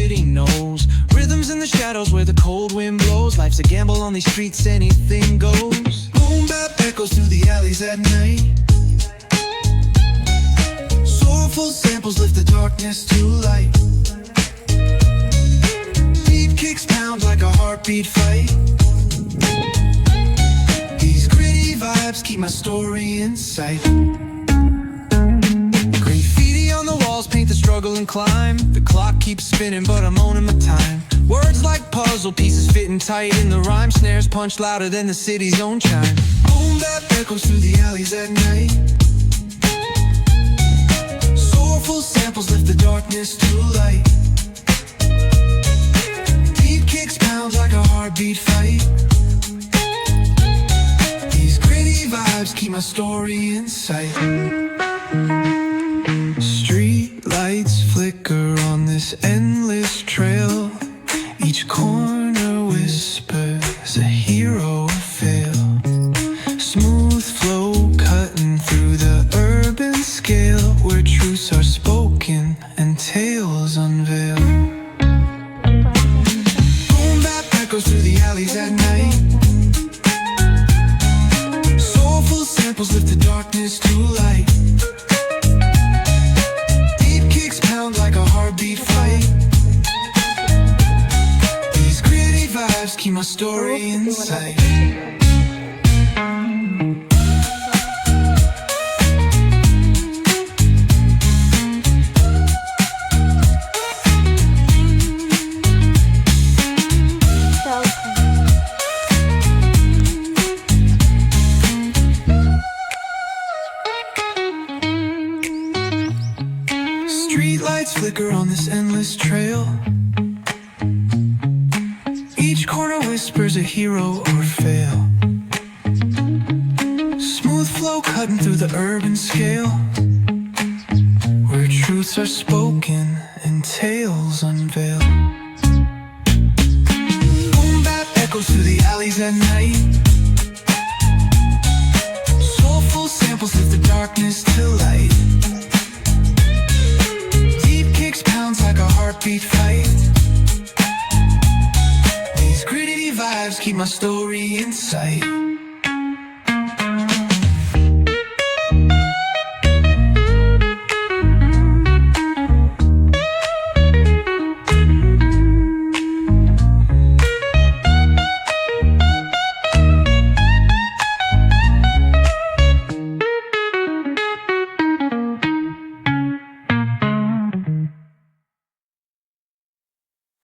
city knows. Rhythms in the shadows where the cold wind blows. Life's a gamble on these streets, anything goes. Boom bap echoes through the alleys at night. Soulful samples lift the darkness to light. Beat kicks pound like a heartbeat fight. These gritty vibes keep my story in sight. Graffiti on the walls paint the struggle and climb. The clock keeps spinning but I'm owning my time. Words like puzzle pieces fitting tight in the rhyme. Snares punch louder than the city's own chime. Boom bap echoes through the alleys at night. Soulful samples lift the darkness to light. Beat kicks pound like a heartbeat fight. These gritty vibes keep my story in sight. Street lights flicker on this endless trail. Each corner whispers a hero or fail. Smooth flow cutting through the urban scale, where truths are spoken and tales unveil. Boom bap echoes through the alleys at night. Soulful samples lift the darkness to light. Beat kicks pound like a heartbeat fight. These gritty vibes keep my story in sight. Street lights flicker on this endless trail. Each corner whispers a hero or fail. Smooth flow cutting through the urban scale, where truths are spoken and tales unveil. Boom bap echoes through the alleys at night. Soulful samples lift the darkness to light. Like a heartbeat fight. These gritty vibes keep my story in sight.